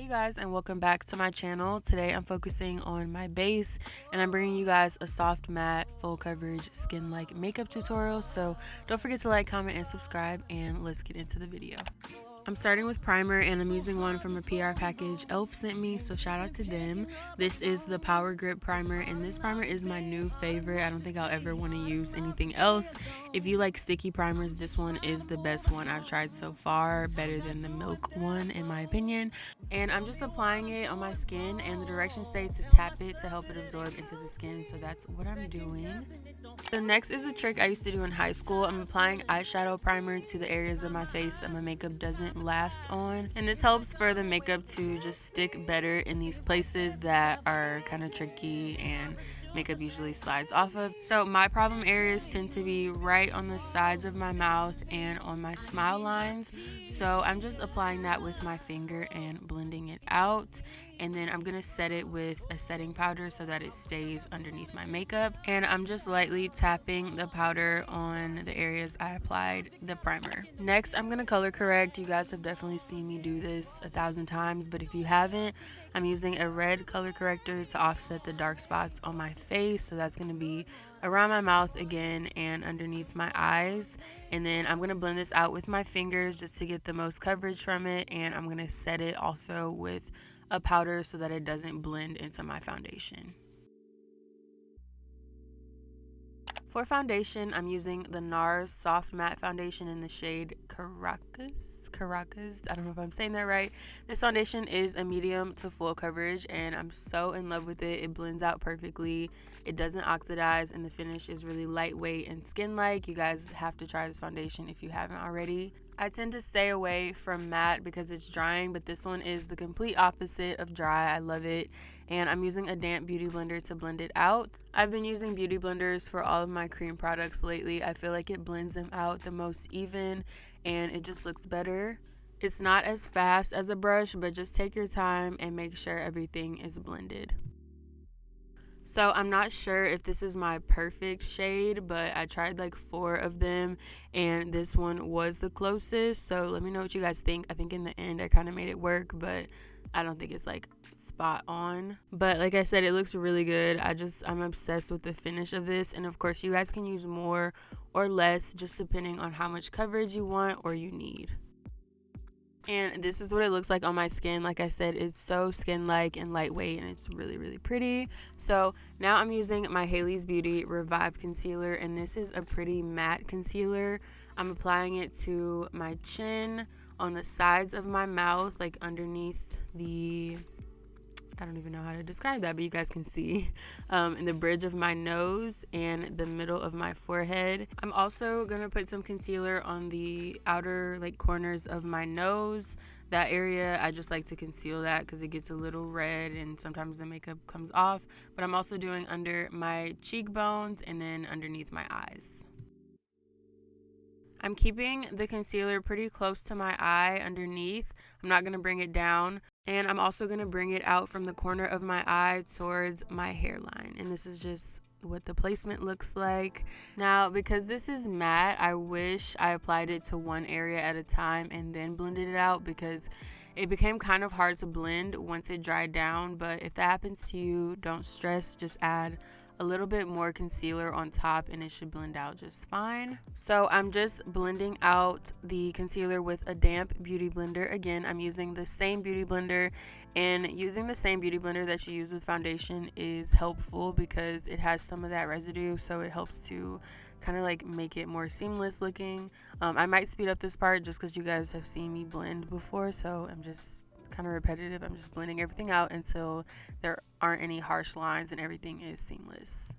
Hey guys, and welcome back to my channel. Today I'm focusing on my base and I'm bringing you guys a soft matte full coverage skin like makeup tutorial. So don't forget to like, comment, and subscribe, and let's get into the video. I'm starting with primer and I'm using one from a PR package e.l.f. sent me, so shout out to them. This is the Power Grip primer and this primer is my new favorite. I don't think I'll ever want to use anything else. If you like sticky primers, this one is the best one I've tried so far, better than the Milk one in my opinion. And I'm just applying it on my skin, and the directions say to tap it to help it absorb into the skin, so that's what I'm doing. So next is a trick I used to do in high school. I'm applying eyeshadow primer to the areas of my face that my makeup doesn't last on, and this helps for the makeup to just stick better in these places that are kind of tricky and makeup usually slides off of. So my problem areas tend to be right on the sides of my mouth and on my smile lines, so I'm just applying that with my finger and blending it out, and then I'm gonna set it with a setting powder so that it stays underneath my makeup, and I'm just lightly tapping the powder on the areas I applied the primer. Next, I'm gonna color correct. You guys have definitely seen me do this 1,000 times, but if you haven't, I'm using a red color corrector to offset the dark spots on my face, so that's gonna be around my mouth again and underneath my eyes. And then I'm gonna blend this out with my fingers just to get the most coverage from it, and I'm gonna set it also with a powder so that it doesn't blend into my foundation. For foundation, I'm using the NARS Soft Matte Foundation in the shade Caracas. I don't know if I'm saying that right. This foundation is a medium to full coverage, and I'm so in love with it. It blends out perfectly. It doesn't oxidize, and the finish is really lightweight and skin-like. You guys have to try this foundation if you haven't already. I tend to stay away from matte because it's drying, but this one is the complete opposite of dry. I love it, and I'm using a damp beauty blender to blend it out. I've been using beauty blenders for all of my cream products lately. I feel like it blends them out the most even, and it just looks better. It's not as fast as a brush, but just take your time and make sure everything is blended. So I'm not sure if this is my perfect shade, but I tried like 4 of them and this one was the closest. So let me know what you guys think. I think in the end I kind of made it work, but I don't think it's like spot on. But like I said, it looks really good. I'm obsessed with the finish of this, and of course you guys can use more or less just depending on how much coverage you want or you need. And this is what it looks like on my skin. Like I said, it's so skin-like and lightweight, and it's really, really pretty. So now I'm using my Hailey's Beauty Revive Concealer, and this is a pretty matte concealer. I'm applying it to my chin, on the sides of my mouth, like underneath the, I don't even know how to describe that, but you guys can see, in the bridge of my nose and the middle of my forehead. I'm also gonna put some concealer on the outer like corners of my nose. That area, I just like to conceal that because it gets a little red and sometimes the makeup comes off. But I'm also doing under my cheekbones and then underneath my eyes. I'm keeping the concealer pretty close to my eye underneath. I'm not going to bring it down. And I'm also going to bring it out from the corner of my eye towards my hairline. And this is just what the placement looks like. Now, because this is matte, I wish I applied it to one area at a time and then blended it out, because it became kind of hard to blend once it dried down. But if that happens to you, don't stress. Just add a little bit more concealer on top and it should blend out just fine. So I'm just blending out the concealer with a damp beauty blender. Again, I'm using the same beauty blender, and using the same beauty blender that you use with foundation is helpful because it has some of that residue, so it helps to kind of like make it more seamless looking. I might speed up this part just because you guys have seen me blend before, so I'm just kind of repetitive. I'm just blending everything out until there aren't any harsh lines and everything is seamless.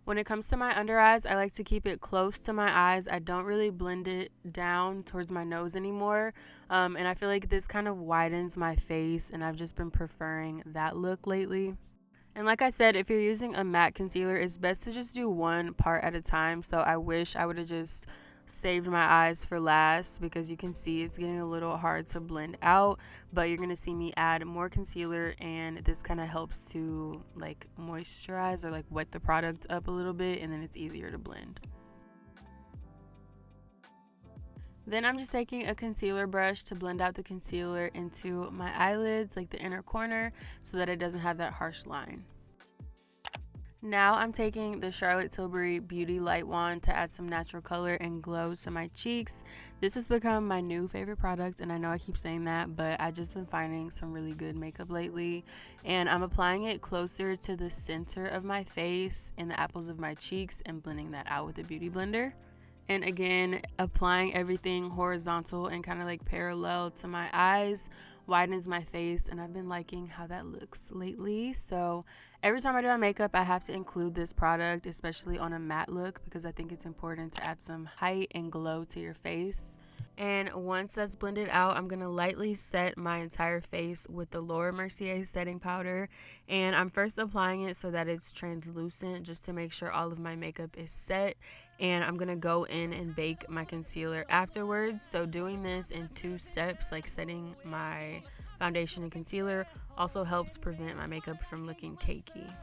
When it comes to my under eyes, I like to keep it close to my eyes. I don't really blend it down towards my nose anymore, and I feel like this kind of widens my face, and I've just been preferring that look lately. And like I said, if you're using a matte concealer, it's best to just do one part at a time. So I wish I would have just saved my eyes for last, because you can see it's getting a little hard to blend out, but you're gonna see me add more concealer, and this kind of helps to like moisturize or like wet the product up a little bit, and then it's easier to blend. Then I'm just taking a concealer brush to blend out the concealer into my eyelids, like the inner corner, so that it doesn't have that harsh line. Now I'm taking the Charlotte Tilbury Beauty Light Wand to add some natural color and glow to my cheeks. This has become my new favorite product, and I know I keep saying that, but I've just been finding some really good makeup lately. And I'm applying it closer to the center of my face and the apples of my cheeks and blending that out with a beauty blender. And again, applying everything horizontal and kind of like parallel to my eyes widens my face, and I've been liking how that looks lately. So every time I do my makeup, I have to include this product, especially on a matte look, because I think it's important to add some height and glow to your face. And once that's blended out, I'm going to lightly set my entire face with the Laura Mercier setting powder. And I'm first applying it so that it's translucent, just to make sure all of my makeup is set. And I'm going to go in and bake my concealer afterwards. So doing this in 2 steps, like setting my foundation and concealer, also helps prevent my makeup from looking cakey.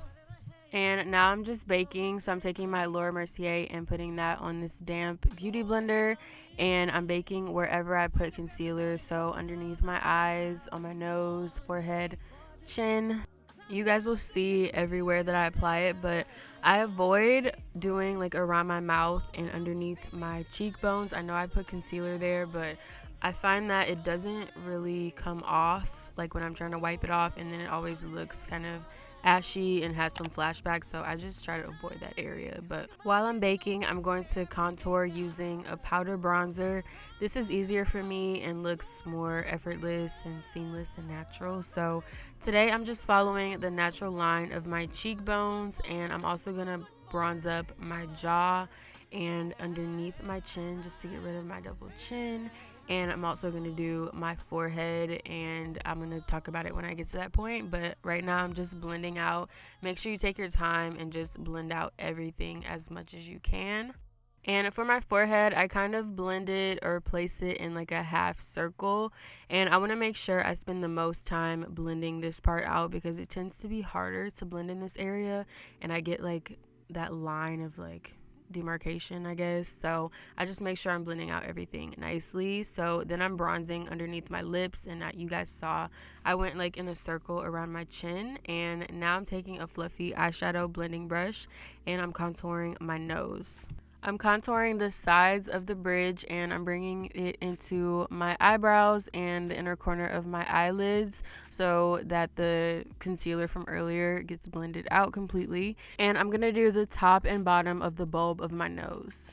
And now I'm just baking, so I'm taking my Laura Mercier and putting that on this damp beauty blender, and I'm baking wherever I put concealer, so underneath my eyes, on my nose, forehead, chin. You guys will see everywhere that I apply it, but I avoid doing like around my mouth and underneath my cheekbones. I know I put concealer there, but I find that it doesn't really come off like when I'm trying to wipe it off, and then it always looks kind of ashy and has some flashbacks, so I just try to avoid that area. But while I'm baking, I'm going to contour using a powder bronzer. This is easier for me and looks more effortless and seamless and natural. So today I'm just following the natural line of my cheekbones, and I'm also gonna bronze up my jaw and underneath my chin just to get rid of my double chin. And I'm also going to do my forehead, and I'm going to talk about it when I get to that point. But right now I'm just blending out. Make sure you take your time and just blend out everything as much as you can. And for my forehead, I kind of blend it or place it in like a half circle. And I want to make sure I spend the most time blending this part out, because it tends to be harder to blend in this area. And I get like that line of like demarcation, I guess. So I just make sure I'm blending out everything nicely. So then I'm bronzing underneath my lips, and you guys saw I went like in a circle around my chin. And now I'm taking a fluffy eyeshadow blending brush and I'm contouring my nose. I'm contouring the sides of the bridge, and I'm bringing it into my eyebrows and the inner corner of my eyelids so that the concealer from earlier gets blended out completely. And I'm going to do the top and bottom of the bulb of my nose.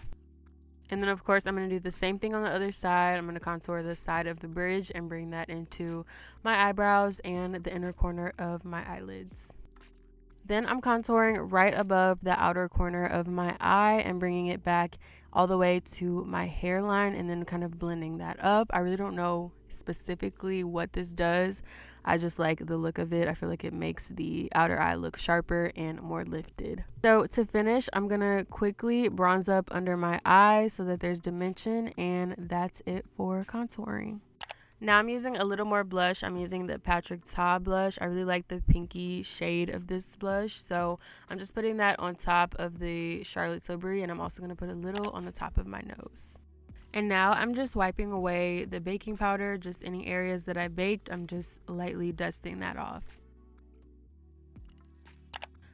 And then of course I'm going to do the same thing on the other side. I'm going to contour the side of the bridge and bring that into my eyebrows and the inner corner of my eyelids. Then I'm contouring right above the outer corner of my eye and bringing it back all the way to my hairline, and then kind of blending that up. I really don't know specifically what this does. I just like the look of it. I feel like it makes the outer eye look sharper and more lifted. So to finish, I'm going to quickly bronze up under my eye so that there's dimension, and that's it for contouring. Now I'm using a little more blush. I'm using the Patrick Ta blush. I really like the pinky shade of this blush, so I'm just putting that on top of the Charlotte Tilbury, and I'm also going to put a little on the top of my nose. And now I'm just wiping away the baking powder, just any areas that I baked. I'm just lightly dusting that off.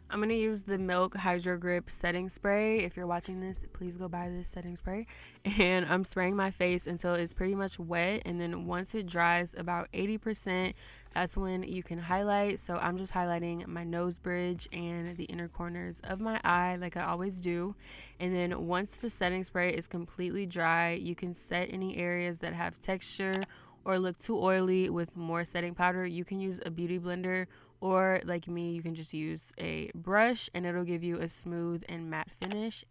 I'm going to use the Milk Hydro Grip setting spray. If you're watching this, please go buy this setting spray. And I'm spraying my face until it's pretty much wet. And then once it dries about 80%, that's when you can highlight. So I'm just highlighting my nose bridge and the inner corners of my eye like I always do. And then once the setting spray is completely dry, you can set any areas that have texture or look too oily with more setting powder. You can use a beauty blender, or like me, you can just use a brush and it'll give you a smooth and matte finish.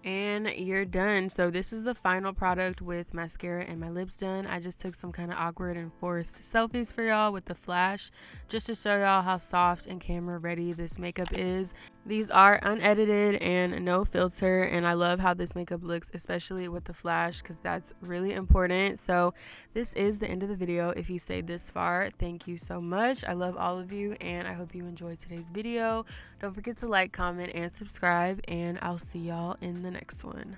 And you're done. So this is the final product with mascara and my lips done. I just took some kind of awkward and forced selfies for y'all with the flash, just to show y'all how soft and camera ready this makeup is. These are unedited and no filter, and I love how this makeup looks, especially with the flash, because that's really important. So this is the end of the video. If you stayed this far, thank you so much. I love all of you, and I hope you enjoyed today's video. Don't forget to like, comment, and subscribe, and I'll see y'all in the next one.